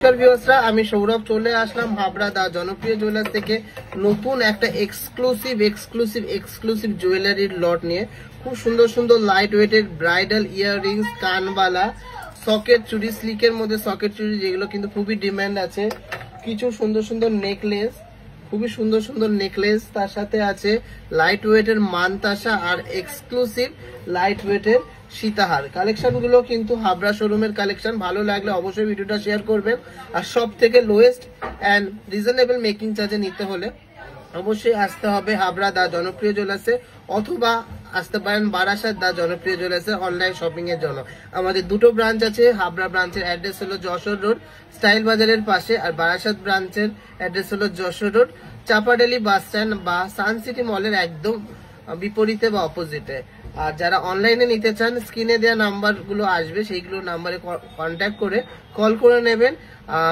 নমস্কার ভিউয়ার্সরা, আমি সৌরভ চলে আসলাম হাবড়া দা জনপ্রিয় জুয়েলার্স থেকে নতুন একটা এক্সক্লুসিভ জুয়েলারির লট নিয়ে। খুব সুন্দর সুন্দর লাইট ওয়েটের ব্রাইডাল ইয়াররিংস, কানবালা, সকেট চুড়ি, স্লিকের মধ্যে সকেট চুড়ি যেগুলো কিন্তু খুবই ডিমান্ড আছে। কিছু সুন্দর সুন্দর নেকলেস, খুবই সুন্দর সুন্দর নেকলেস, তার সাথে আছে লাইট ওয়েটের মানতাসা আর এক্সক্লুসিভ লাইট ওয়েটের সীতাহার। কালেকশন গুলো কিন্তু হাবড়া শোরুমের কালেকশন। ভালো লাগলে অবশ্যই ভিডিওটা শেয়ার করবেন। আর সব থেকে লোয়েস্ট অ্যান্ড রিজনেবল মেকিং চার্জে নিতে হলে অবশ্যই আসতে হবে হাবড়া দা জনপ্রিয় জুয়েলার্সে, অথবা আসতে পারেন বারাসাত দা জনপ্রিয় জুয়েলার্সে অনলাইন শপিং এর জন্য। আমাদের দুটো ব্রাঞ্চ আছে। হাবড়া ব্রাঞ্চের অ্যাড্রেস হলো যশোর রোড স্টাইল বাজারের পাশে, আর বারাসাত ব্রাঞ্চের অ্যাড্রেস হলো Jessore road Chapadali bus stand বা সানসিটি মলের একদম বিপরীতে বা অপোজিটে। আর যারা অনলাইনে নিতে চান, স্ক্রিনে দেওয়া নাম্বার গুলো আসবে, সেইগুলো নাম্বারে কন্ট্যাক্ট করে কল করে নেবেন,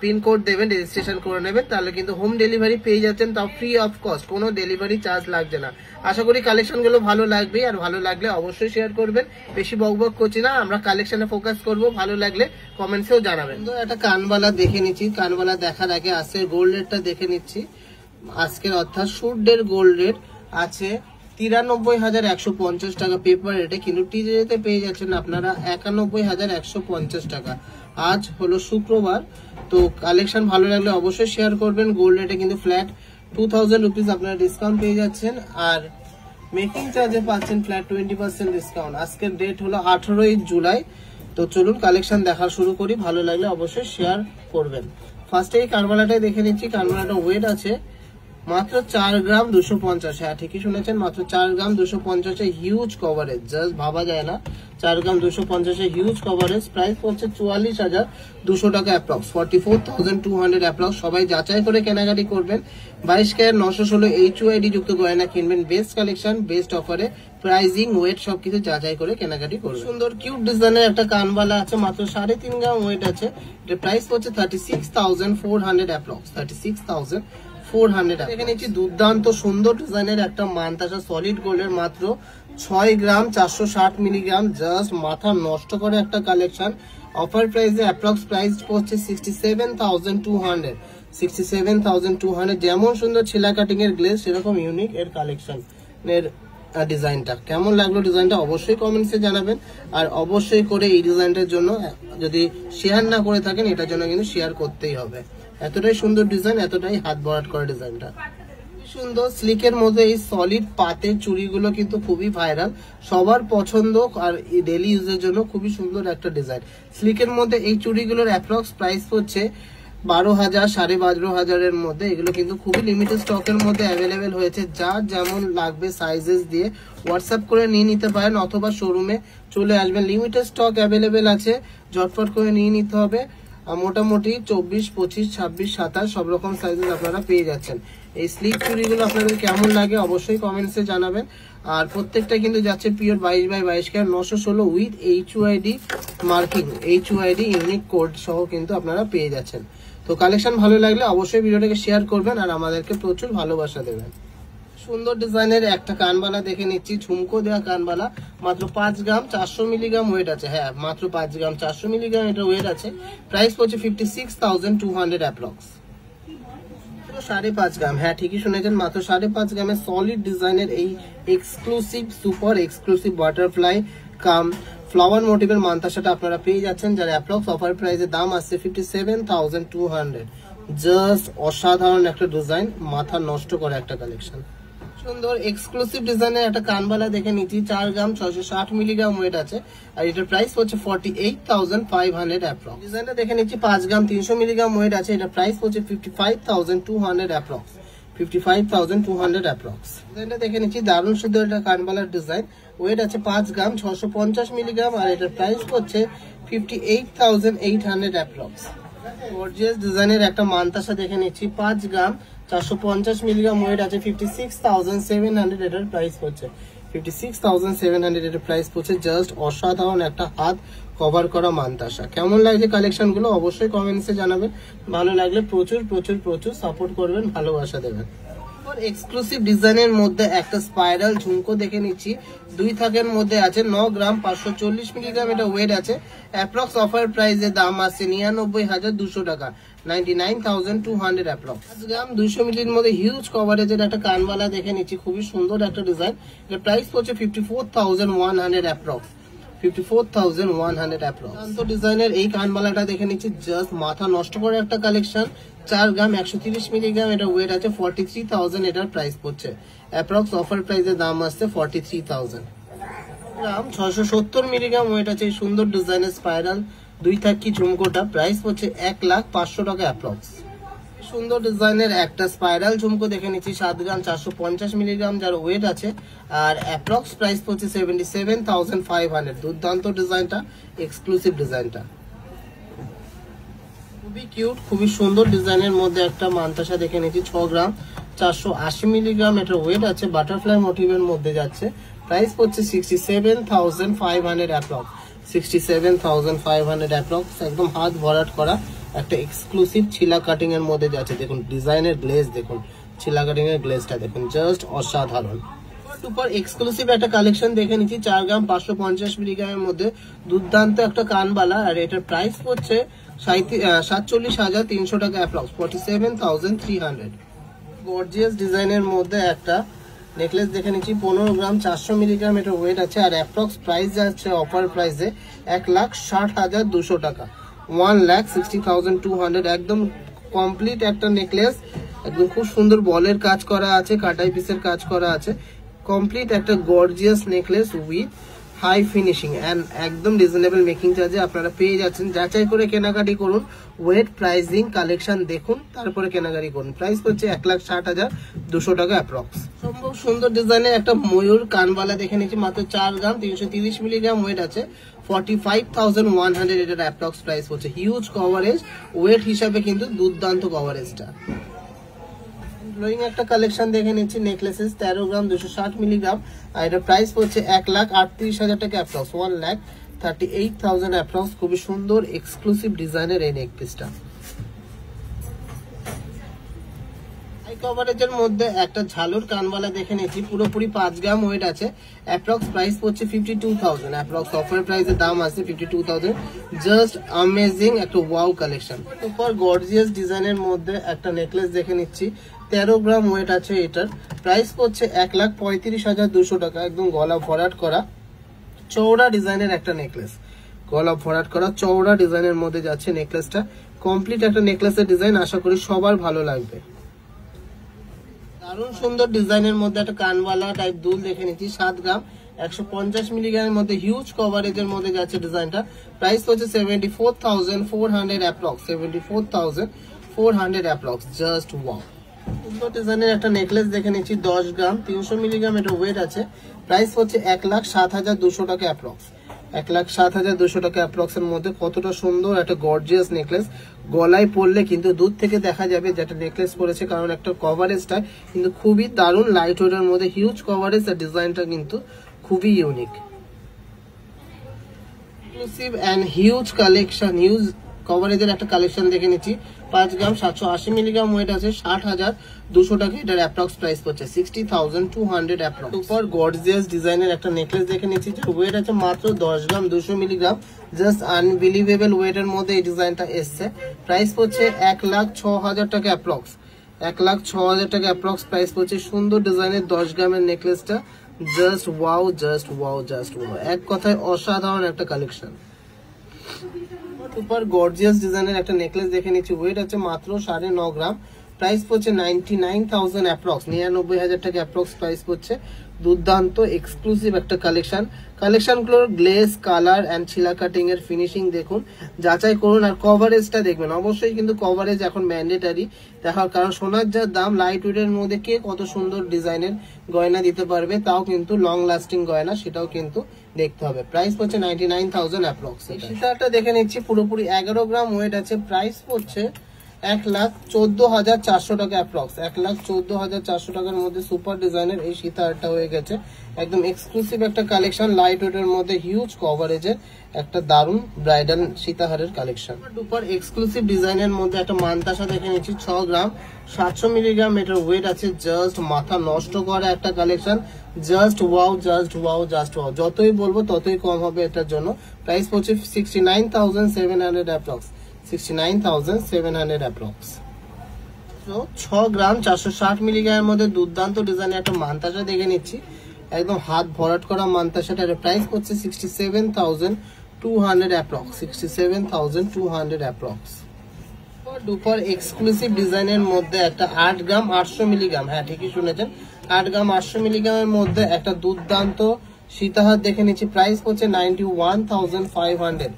পিনকোড দেবেন, রেজিস্ট্রেশন করে নেবেন, তাহলে কিন্তু হোম ডেলিভারি পেয়ে যাচ্ছেন, তাও ফ্রি অফ কস্ট, কোনো ডেলিভারি চার্জ লাগছে না। আশা করি কালেকশন গুলো ভালো লাগবে, আর ভালো লাগলে অবশ্যই শেয়ার করবেন। বেশি বকবক করছি না, আমরা কালেকশনে ফোকাস করব। ভালো লাগলে কমেন্টসেও জানাবেন। তো একটা কানবালা দেখে নিচ্ছি। কানবালা দেখার আগে আজকের গোল্ড রেটটা দেখে নিচ্ছি। আজকের অর্থাৎ শুডের গোল্ড রেট আছে 93,150 টাকা পেপার রেটে, কিন্তু টিজেতে পেয়ে যাচ্ছেন আপনারা 91,150 টাকা। আজ হলো শুক্রবার। তো কালেকশন ভালো লাগলে অবশ্যই শেয়ার করবেন। গোল্ড রেটে কিন্তু ফ্ল্যাট 2000 রুপিস আপনারা ডিসকাউন্ট পেয়ে যাচ্ছেন, আর মেকিং চার্জে পাচ্ছেন ফ্ল্যাট 20% ডিসকাউন্ট। আজকের ডেট হলো 18 জুলাই। তো চলুন কালেকশন দেখা শুরু করি। ভালো লাগলে অবশ্যই শেয়ার করবেন। ফার্স্টে এই কানবালাটাই দেখে নিচ্ছি। কানবালাটা ওয়েট আছে মাত্র 4 গ্রাম 250। হ্যাঁ, ঠিকই শুনেছেন, মাত্র 4 গ্রাম 250 হিউজ কভারেজ, জাস্ট ভাবা যায় না। 4 গ্রাম 250 হিউজ কভারেজ। প্রাইস পড়ছে 44,200 টাকা অ্যাপ্রক্স, 44,200 অ্যাপ্রক্স। সবাই যাচাই করে কেনাকাটি করবেন। 22 ক্যারেট 916 HUID যুক্ত গয়না কিনবেন। বেস্ট কালেকশন, বেস্ট অফারে, প্রাইজিং, ওয়েট সবকিছু যাচাই করে কেনাকাটি করবেন। সুন্দর কিউট ডিজাইনের একটা কানবালা আছে, মাত্র 3.5 গ্রাম ওয়েট আছে। এটা প্রাইস পড়ছে 36,400 অ্যাপ্রক্স, 36,400। দেখে নিচ্ছি দুর্দান্ত সুন্দর ডিজাইনের একটা মানতাসা সলিড গোল্ডের, মাত্র 6 গ্রাম 460 মিলিগ্রাম। জাস্ট মাথা নষ্ট করে একটা কালেকশন। অফার প্রাইসে অ্যাপ্রক্স প্রাইস পড়ছে 67,200, 67,200। যেমন সুন্দর ছিলা কাটিং এর গ্লেজ, সেরকম ইউনিক এর কালেকশন এর ডিজাইনটা। কেমন লাগলো ডিজাইনটা অবশ্যই কমেন্টসে জানাবেন। আর অবশ্যই করে এই ডিজাইনটার জন্য যদি শেয়ার না করে থাকেন, এটার জন্য কিন্তু শেয়ার করতেই হবে। এতটাই সুন্দর ডিজাইন, এতটাই হাত ভরাট করা ডিজাইনটা। সুন্দর স্লিকের মধ্যে এই সলিড পাতের চুড়িগুলো কিন্তু খুবই ভাইরাল, সবার পছন্দ, আর ডেলি ইউজের জন্য খুবই সুন্দর একটা ডিজাইন। স্লিকের মধ্যে এই চুড়িগুলোর অ্যাপ্রক্স প্রাইস হচ্ছে 12,000, 12,500 মধ্যে। এগুলো কিন্তু খুবই লিমিটেড স্টকের মধ্যে অ্যাভেলেবেল হয়েছে। যার যেমন লাগবে সাইজেস দিয়ে হোয়াটসঅ্যাপ করে নিয়ে নিতে পারেন, অথবা শোরুমে চলে আসবেন। লিমিটেড স্টক অ্যাভেলেবেল আছে, ঝটফট করে নিয়ে নিতে হবে। মোটামুটি 24, 25, 26, 27 সব রকম সাইজেস আপনারা পেয়ে যাচ্ছেন। এই স্লিক চুড়িগুলো আপনাদের কেমন লাগে অবশ্যই কমেন্টসে জানাবেন। আর প্রত্যেকটা কিন্তু যাচ্ছে pure 22/22 carat 916 with HUID marking, HUID unique code সহ কিন্তু আপনারা পেয়ে যাচ্ছেন। তো কালেকশন ভালো লাগলে অবশ্যই ভিডিওটাকে শেয়ার করবেন, আর আমাদেরকে প্রচুর ভালোবাসা দেবেন। সুন্দর ডিজাইনের একটা কানবালা দেখে নিচ্ছি। ঝুমকো দেওয়া কানবালা, মাত্র 5 গ্রাম 400 মিলিগ্রাম ওয়েট আছে। হ্যাঁ, মাত্র 5 গ্রাম 400 মিলিগ্রাম এটা ওয়েট আছে। প্রাইস পড়ছে 56,200 অ্যাপ্রক্স, 5.5 গ্রাম। হ্যাঁ, ঠিকই শুনেছেন, মাত্র 5.5 গ্রামের সলিড ডিজাইনের এই এক্সক্লুসিভ, সুপার এক্সক্লুসিভ বাটারফ্লাই কাম ফ্লাওয়ার মোটিভের মানতাসাটা আপনারা পেয়ে যাচ্ছেন, যার অ্যাপ্রক্স অফার প্রাইসের দাম আসছে 57,200। জাস্ট অসাধারণ একটা ডিজাইন, মাথা নষ্ট করে একটা কালেকশন। সুন্দর এক্সক্লুসিভ ডিজাইনের একটা কানবালা দেখে নিচ্ছি। 4 গ্রাম 660 মিলিগ্রাম ওয়েট আছে, আর এটার প্রাইস হচ্ছে 48,500 অ্যাপ্রক্স। ডিজাইনটা দেখে নিচ্ছি। 5 গ্রাম 300 মিলিগ্রাম ওয়েট আছে। এটা প্রাইস হচ্ছে 55,200 অ্যাপ্রক্স, 55,200 অ্যাপ্রক্স। ডিজাইনটা দেখে নিচ্ছি। দারুণ সুন্দর একটা কানবালার ডিজাইন, ওয়েট আছে 5 গ্রাম 650 মিলিগ্রাম, আর এটার প্রাইস হচ্ছে 58,800 অ্যাপ্রক্স। গর্জিয়াস ডিজাইনের একটা মানতাসা দেখে নিচ্ছি। 5 গ্রাম 450 মিলিগ্রাম ওয়েট আছে, 56,700 এটার প্রাইস হচ্ছে, 56,700 এটার প্রাইস হচ্ছে। জাস্ট অসাধারণ একটা হাত কভার করা মানতাসা। কেমন লাগছে কালেকশন গুলো অবশ্যই কমেন্টসে জানাবেন। ভালো লাগলে প্রচুর প্রচুর প্রচুর সাপোর্ট করবেন, ভালোবাসা দেবেন। এক্সক্লুসিভ ডিজাইনের মধ্যে একটা স্পাইরাল ঝুমকো দেখে নিচ্ছি। 2 থাকের মধ্যে আছে, 9 গ্রাম 540 মিলিগ্রাম এটা ওয়েট আছে। অ্যাপ্রক্স অফার প্রাইসের দাম আছে 99,200 টাকা, 99,200 অ্যাপ্রক্স। 5 গ্রাম 200 মিলির মধ্যে হিউজ কভারেজের একটা কানবালা দেখে নিচ্ছি, খুবই সুন্দর একটা ডিজাইন। এর প্রাইস পড়ছে 54,100 অ্যাপ্রক্স, 54,100 অ্যাপ্রক্স। ডিজাইনের এই কানবালাটা দেখে নিচ্ছি, জাস্ট মাথা নষ্ট করে একটা কালেকশন। 4 গ্রাম 130 মিলিগ্রাম এটা ওয়েট আছে, 43,000 এটার প্রাইস পড়ছে। অ্যাপ্রক্স অফার প্রাইসের দাম আসছে 43,000। গ্রাম 670 মিলিগ্রাম ওয়েট আছে এই সুন্দর ডিজাইনের স্পাইরাল 2 থাকি ঝুমকোটা, প্রাইস পড়ছে 1,05,000 টাকা অ্যাপ্রক্স। সুন্দর ডিজাইনের একটা স্পাইরাল ঝুমকো দেখে নিচ্ছি, 7 গ্রাম 450 মিলিগ্রাম যার ওয়েট আছে, আর অ্যাপ্রক্স প্রাইস পড়ছে 77,500। দুর্দান্ত ডিজাইনটা, এক্সক্লুসিভ ডিজাইনটা, খুবই কিউট, খুবই সুন্দর ডিজাইনের মধ্যে একটা মানতাসা দেখে নিচ্ছি, 6 গ্রাম 480 মিলিগ্রাম এটা ওয়েট আছে, বাটারফ্লাই মোটিভের মধ্যে যাচ্ছে, প্রাইস পড়ছে 67,500 অ্যাপ্রক্স, 67,500 অ্যাপ্রক্স। একদম হাত ভরাট করা একটা এক্সক্লুসিভ ছিলা কাটিং এর মধ্যে যাচ্ছে। দেখুন ডিজাইনের গ্লেজ, দেখুন ছিলা কাটিং এর গ্লেজটা দেখুন, জাস্ট অসাধারণ। সুপার এক্সক্লুসিভ একটা কালেকশন দেখে নিচ্ছি, 4 গ্রাম 550 মিলিগ্রামের মধ্যে দুর্দান্ত একটা কানবালা, আর এটার প্রাইস পড়ছে 47,300 টাকা অ্যাপ্রক্স, 47,300। গর্জিয়াস ডিজাইনের মধ্যে একটা নেকলেস দেখে নিচ্ছি, 15 গ্রাম 400 মিলিগ্রাম এটা ওয়েট আছে, আর অ্যাপ্রক্স প্রাইস যাচ্ছে অফার প্রাইসে 1,60,200 টাকা, 1,60,200। একদম কমপ্লিট একটা নেকলেস, একদম খুব সুন্দর বলের কাজ করা আছে, কাটাই পিসের কাজ করা আছে, কমপ্লিট একটা gorgeous necklace with high finishing and একদম রিজনেবল মেকিং চার্জে আপনারা পেয়ে যাচ্ছেন। যাচাই করে কেনাকাটি করুন, ওয়েট প্রাইসিং কালেকশন দেখুন, তারপরে কেনাকাটি করুন। প্রাইস হচ্ছে 1,60,200 টাকা অ্যাপ্রক্স। সম্ভব সুন্দর ডিজাইনের একটা ময়ূর কানবালা দেখে নিচ্ছি, মাত্র 4 গ্রাম 330 মিলিগ্রাম ওয়েট আছে, 45,100 এটার অ্যাপ্রক্স প্রাইস হচ্ছে। হিউজ কভারেজ, ওয়েট হিসাবে কিন্তু দুর্দান্ত কভারেজটা। গ্লোয়িং একটা কালেকশন দেখে নিচ্ছি, নেকলেসেস 13 গ্রাম 260 মিলিগ্রাম, আর এটা প্রাইস পড়ছে 1,38,000 টাকা অ্যাপ্রক্স, 1,38,000 অ্যাপ্রক্স। খুবই সুন্দর এক্সক্লুসিভ ডিজাইনের এই নেকপিসটা। হাই কভারেজের মধ্যে একটা ঝালুর কানবালা দেখে নিচ্ছি, পুরোপুরি 5 গ্রাম ওয়েট আছে, অ্যাপ্রক্স প্রাইস পড়ছে 52,000, অ্যাপ্রক্স অফার প্রাইসের দাম আছে 52,000। জাস্ট অ্যামেজিং একটা ওয়াও কালেকশন। সুপার গর্জিয়াস ডিজাইনের মধ্যে একটা নেকলেস দেখে নিচ্ছি, 13 গ্রাম ওয়েট আছে, এটার প্রাইস পড়ছে 1,35,200 টাকা। একদম গলা ভরাট করা চওড়া ডিজাইনের একটা নেকলেস, গলা ভরাট করা চওড়া ডিজাইনের মধ্যে যাচ্ছে নেকলেসটা। কমপ্লিট একটা নেকলেসের ডিজাইন, আশা করি সবার ভালো লাগবে। দারুণ সুন্দর ডিজাইনের মধ্যে একটা কানওয়ালা টাইপ দুল দেখে নিচ্ছি, 7 গ্রাম 150 মিলিগ্রামের মধ্যে হিউজ কভারেজের মধ্যে যাচ্ছে ডিজাইনটা। প্রাইস হচ্ছে 74,400 অ্যাপ্রক্স, 74,400 অ্যাপ্রক্স। জাস্ট ওয়াও, সুন্দর ডিজাইনের একটা নেকলেস দেখে নিচ্ছি, 10 গ্রাম 300 মিলিগ্রাম এটা ওয়েট আছে, প্রাইস হচ্ছে 1,07,200 টাকা অ্যাপ্রক্স, 1,07,200 টাকা অ্যাপ্রক্স এর মধ্যে। কতটা সুন্দর একটা গর্জিয়াস নেকলেস, গলায় পরলে কিন্তু দূর থেকে দেখা যাবে যেটা নেকলেস পরেছে, কারণ একটা কভারেজটা কিন্তু খুবই দারুণ লাইট ওয়েটের মধ্যে, হিউজ কভারেজ, আর ডিজাইনটা কিন্তু খুবই unique. Exclusive and huge collection, huge কভারেজের একটা কালেকশন দেখে নিচ্ছি, 5 গ্রাম 780 মিলিগ্রাম ওয়েট আছে, 60,200 টাকা এটার অ্যাপ্রক্স প্রাইস পড়ছে, 60,200 অ্যাপ্রক্স। সুপার গর্জিয়াস ডিজাইনের একটা নেকলেস দেখে নিচ্ছি, যার ওয়েট আছে মাত্র 10 গ্রাম 200 মিলিগ্রাম। জাস্ট আনবিলিভেবল ওয়েটের মধ্যে এই ডিজাইনটা এসছে, প্রাইস পড়ছে 1,06,000 টাকা অ্যাপ্রক্স, 1,06,000 টাকা অ্যাপ্রক্স প্রাইস পড়ছে। সুন্দর ডিজাইনের 10 গ্রামের নেকলেসটা, just wow, just wow, just wow, এক কথায় অসাধারণ একটা কালেকশন। সুপার গর্জিয়াস ডিজাইনের একটা নেকলেস দেখে নিচ্ছি, ওয়েট আছে মাত্র 9.5 গ্রাম, প্রাইস পড়ছে 99,000 অ্যাপ্রক্স, 99,000 টাকা অ্যাপ্রক্স প্রাইস পড়ছে। দুর্দান্ত এক্সক্লুসিভ একটা কালেকশন, কালেকশনগুলোর গ্লেজ, কালার এন্ড ছিলা কাটিং এর ফিনিশিং দেখুন, যাচাই করুন, আর কভারেজটা দেখবেন অবশ্যই, কিন্তু কভারেজ এখন ম্যান্ডেটারি দেখার, কারণ সোনার যা দাম, লাইট ওয়েটের মধ্যে কে কত সুন্দর ডিজাইনের গয়না দিতে পারবে, তাও কিন্তু লং লাস্টিং গয়না, সেটাও কিন্তু দেখতে হবে। প্রাইস পড়ছে 99,000 অ্যাপ্রক্স। সীতাটা দেখে নিচ্ছি, পুরোপুরি 11 গ্রাম ওয়েট আছে, প্রাইস পড়ছে 1,14,400 টাকা অ্যাপ্রক্স, 1,14,400 টাকার মধ্যে সুপার ডিজাইনের এই সীতাহারটা হয়ে গেছে। একদম এক্সক্লুসিভ একটা কালেকশন, লাইট ওয়েটের মধ্যে হিউজ কভারেজের একটা দারুন ব্রাইডাল সীতাহারের কালেকশন। সুপার এক্সক্লুসিভ ডিজাইনের মধ্যে একটা মানতাসা দেখে নিচ্ছি, 6 গ্রাম 700 মিলিগ্রাম এটার ওয়েট আছে। জাস্ট মাথা নষ্ট করা একটা collection, just wow, just wow, just wow. যতই বলবো ততই কম হবে এটার জন্য। প্রাইস পড়ছে 69,700 অ্যাপ্রক্স, 69,700 অ্যাপ্রক্স। 6 গ্রাম 460 মিলিগ্রামের মধ্যে দুর্দান্ত ডিজাইনের একটা মানতাসা দেখে নিচ্ছি, একদম হাত ভরাট করা মানতাসাটার প্রাইস পড়ছে 67,200 অ্যাপ্রক্স, 67,200 অ্যাপ্রক্স। ডুপার এক্সক্লুসিভ ডিজাইনের মধ্যে একটা 8 গ্রাম 800 মিলিগ্রাম, হ্যাঁ ঠিকই শুনেছেন, 8 গ্রাম 800 মিলিগ্রামের মধ্যে একটা দুর্দান্ত সীতাহার দেখে নিচ্ছি। প্রাইস পড়ছে 91,500,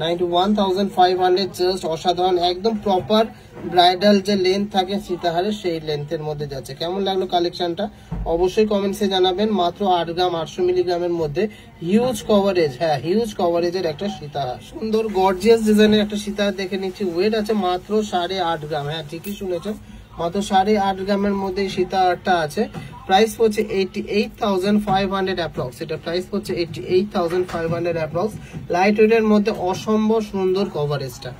91,500। জাস্ট অসাধারণ, একদম প্রপার ব্রাইডাল যে লেন্থ থাকে সীতাহারের সেই লেন্থের মধ্যে যাচ্ছে। কেমন লাগলো কালেকশনটা অবশ্যই কমেন্টসে জানাবেন। মাত্র 8 গ্রাম 800 মিলিগ্রামের মধ্যে হিউজ কভারেজ, হ্যাঁ হিউজ কভারেজের একটা সীতাহার, সুন্দর গর্জিয়াস ডিজাইনের একটা সীতাহার দেখে নিচ্ছি। ওয়েট আছে মাত্র 8.5 গ্রাম, হ্যাঁ ঠিকই শুনেছেন, মাত্র 8.5 গ্রামের মধ্যে সীতাহারটা আছে। প্রাইস পড়ছে 88,500 অ্যাপ্রক্স, এটা প্রাইস পড়ছে 88,500 অ্যাপ্রক্স। লাইট ওয়েটের মধ্যে অসম্ভব সুন্দর কভারেজটা।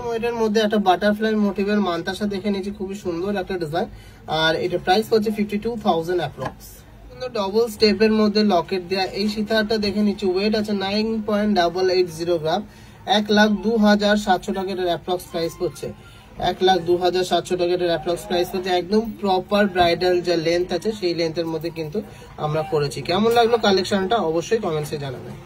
ওয়েটের মধ্যে একটা বাটারফ্লাই মোটিভের মানতাসা দেখে নিয়েছি, খুবই সুন্দর একটা ডিজাইন, আর এটা প্রাইস পড়ছে 52,000 অ্যাপ্রক্স। সুন্দর ডবল স্টেপের মধ্যে লকেট দেওয়া এই সীতাহারটা দেখে নিচ্ছি। ওয়েট আছে 9.880 গ্রাম, 1,02,700 টাকা এটার অ্যাপ্রক্স প্রাইস পড়ছে, 1,02,700 টাকা এটার অ্যাপ্রক্স প্রাইস পড়ছে। একদম প্রপার ব্রাইডাল যে লেন্থ আছে সেই লেন্থের মধ্যে কিন্তু আমরা করেছি। কেমন লাগলো কালেকশনটা অবশ্যই কমেন্টসে জানাবেন।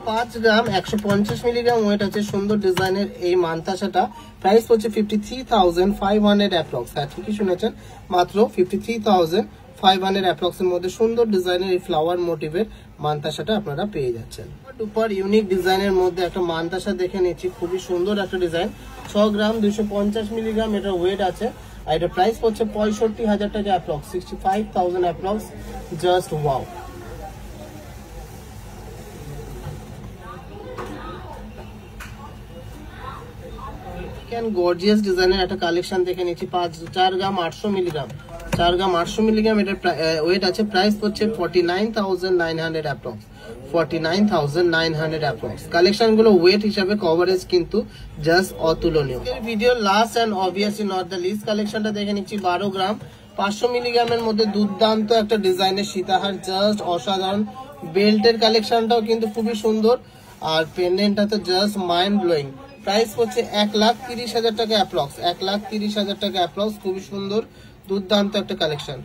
5 গ্রাম 150 মিলিগ্রাম ওয়েট আছে, সুন্দর ডিজাইনের এই মানতাসাটা প্রাইস পড়ছে 53,500 অ্যাপ্রক্স, হ্যাঁ ঠিকই শুনেছেন, মাত্র 53,500 অ্যাপ্রক্স এর মধ্যে সুন্দর ডিজাইনের এই ফ্লাওয়ার মোটিভের মানতাসাটা আপনারা পেয়ে যাচ্ছেন। সুপার ইউনিক ডিজাইনের মধ্যে একটা মানতাসা দেখে নিচ্ছি, খুবই সুন্দর একটা ডিজাইন, 6 গ্রাম 250 মিলিগ্রাম এটা ওয়েট আছে, আর এটা প্রাইস পড়ছে 65,000 টাকা approx, 65,000 approx. Just wow. Gorgeous ডিজাইনের একটা কালেকশন দেখে নিচ্ছি, 4 গ্রাম 800 মিলিগ্রাম, 4 গ্রাম 800 মিলিগ্রাম এটার ওয়েট আছে। প্রাইস পড়ছে 49,900 অ্যাপ্রক্স, 49,900 অ্যাপ্রক্স। কালেকশন গুলো ওয়েট হিসাবে কভারেজ কিন্তু জাস্ট অতুলনীয়। Video last and obviously not the least কালেকশনটা দেখে নিচ্ছি, 12 গ্রাম 500 মিলিগ্রামের মধ্যে দুর্দান্ত একটা ডিজাইনের সীতাহার, জাস্ট অসাধারণ। বেল্টের কালেকশনটাও কিন্তু খুবই সুন্দর, আর পেন্ডেন্টটা তো জাস্ট মাইন্ড ব্লোয়িং। প্রাইস পড়ছে 1,30,000 টাকা অ্যাপ্রক্স, 1,30,000 টাকা অ্যাপ্রক্স। খুবই সুন্দর দুর্দান্ত একটা কালেকশন।